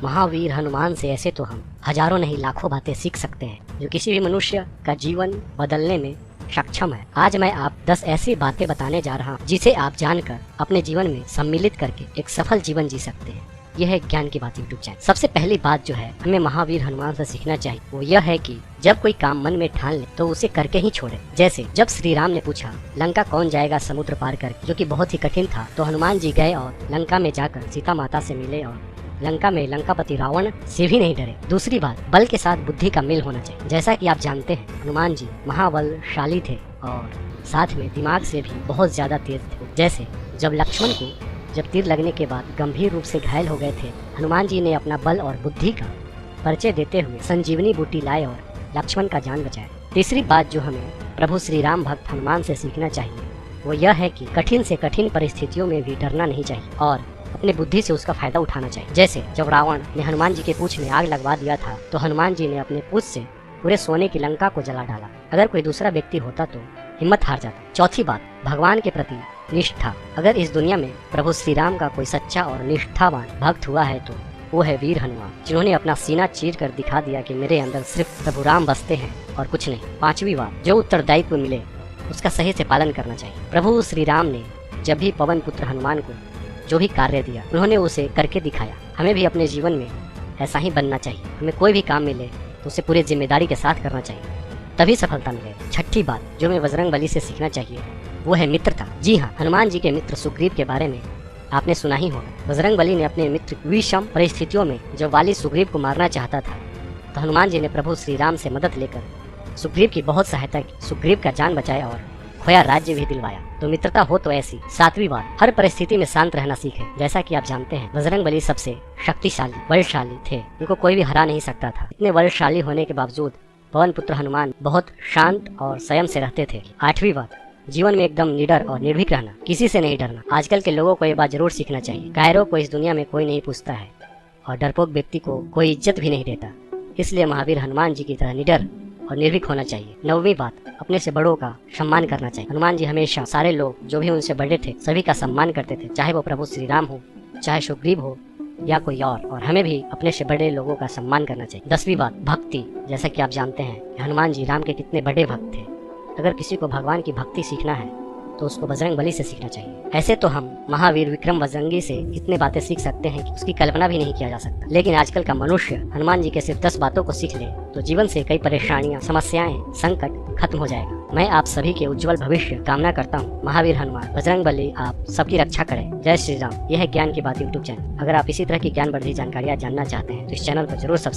महावीर हनुमान से ऐसे तो हम हजारों नहीं लाखों बातें सीख सकते हैं जो किसी भी मनुष्य का जीवन बदलने में सक्षम है। आज मैं आप 10 ऐसी बातें बताने जा रहा हूँ जिसे आप जानकर अपने जीवन में सम्मिलित करके एक सफल जीवन जी सकते हैं। यह है ज्ञान की बात यूट्यूब चैनल। सबसे पहली बात जो है हमें महावीर हनुमान से सीखना चाहिए वो यह है कि जब कोई काम मन में ठान ले तो उसे करके ही छोड़े। जैसे जब श्री राम ने पूछा लंका कौन जाएगा समुद्र पार करके, जो कि बहुत ही कठिन था, तो हनुमान जी गए और लंका में जाकर सीता माता से मिले और लंका में लंकापति रावण से भी नहीं डरे। दूसरी बात, बल के साथ बुद्धि का मेल होना चाहिए। जैसा कि आप जानते हैं हनुमान जी महाबलशाली थे और साथ में दिमाग से भी बहुत ज्यादा तेज थे। जैसे जब लक्ष्मण को जब तीर लगने के बाद गंभीर रूप से घायल हो गए थे, हनुमान जी ने अपना बल और बुद्धि का परिचय देते हुए संजीवनी बूटी लाए और लक्ष्मण का जान बचाया। तीसरी बात जो हमें प्रभु श्री राम भक्त हनुमान से सीखना चाहिए वो यह है कि कठिन से कठिन परिस्थितियों में भी डरना नहीं चाहिए और अपनी बुद्धि से उसका फायदा उठाना चाहिए। जैसे जब रावण ने हनुमान जी के पूंछ में आग लगवा दिया था तो हनुमान जी ने अपने पूंछ से पूरे सोने की लंका को जला डाला। अगर कोई दूसरा व्यक्ति होता तो हिम्मत हार जाता। चौथी बात, भगवान के प्रति निष्ठा। अगर इस दुनिया में प्रभु श्री राम का कोई सच्चा और निष्ठावान भक्त हुआ है तो वो है वीर हनुमान, जिन्होंने अपना सीना चीर कर दिखा दिया कि मेरे अंदर सिर्फ प्रभु राम बसते हैं और कुछ नहीं। पांचवी बात, जो उत्तरदायित्व मिले उसका सही से पालन करना चाहिए। प्रभु श्री राम ने जब भी पवन पुत्र हनुमान को जो भी कार्य दिया उन्होंने उसे करके दिखाया। हमें भी अपने जीवन में ऐसा ही बनना चाहिए। हमें कोई भी काम मिले तो उसे पूरी जिम्मेदारी के साथ करना चाहिए, तभी सफलता मिलेगी। छठी बात जो हमें बजरंगबली से सीखना चाहिए वो है मित्रता। जी हाँ, हनुमान जी के मित्र सुग्रीव के बारे में आपने सुना ही होगा। बजरंगबली ने अपने मित्र विषम परिस्थितियों में जब वाली सुग्रीव को मारना चाहता था तो हनुमान जी ने प्रभु श्री राम से मदद लेकर सुग्रीव की बहुत सहायता की, सुग्रीव का जान बचाया और खोया राज्य भी दिलवाया। तो मित्रता हो तो ऐसी। सातवीं बात, हर परिस्थिति में शांत रहना सीखे। जैसा कि आप जानते हैं बजरंगबली सबसे शक्तिशाली बलशाली थे, उनको कोई भी हरा नहीं सकता था। इतने बलशाली होने के बावजूद पवन पुत्र हनुमान बहुत शांत और संयम से रहते थे। आठवीं बात, जीवन में एकदम निडर और निर्भीक रहना, किसी से नहीं डरना। आजकल के लोगों को ये बात जरूर सीखना चाहिए। कायरों को इस दुनिया में कोई नहीं पूछता है और डरपोक व्यक्ति को कोई इज्जत भी नहीं देता, इसलिए महावीर हनुमान जी की तरह निडर और निर्भीक होना चाहिए। नौवीं बात, अपने से बड़ों का सम्मान करना चाहिए। हनुमान जी हमेशा सारे लोग जो भी उनसे बड़े थे सभी का सम्मान करते थे, चाहे वो प्रभु श्री राम हो, चाहे सुग्रीव हो या कोई और हमें भी अपने से बड़े लोगों का सम्मान करना चाहिए। 10वीं बात, भक्ति। जैसा कि आप जानते हैं हनुमान जी राम के कितने बड़े भक्त थे। अगर किसी को भगवान की भक्ति सीखना है तो उसको बजरंगबली से सीखना चाहिए। ऐसे तो हम महावीर विक्रम बजरंगी से इतने बातें सीख सकते हैं कि उसकी कल्पना भी नहीं किया जा सकता। लेकिन आजकल का मनुष्य हनुमान जी के सिर्फ 10 बातों को सीख ले तो जीवन से कई परेशानियां, समस्याएं, संकट खत्म हो जाएगा। मैं आप सभी के उज्जवल भविष्य कामना करता हूँ। महावीर हनुमान बजरंगबली आप सबकी रक्षा करें। जय श्री राम। यह है ज्ञान की बात यूट्यूब चैनल। अगर आप इसी तरह की ज्ञानवर्धक जानकारियाँ जानना चाहते हैं तो इस चैनल को जरूर सब्सक्राइब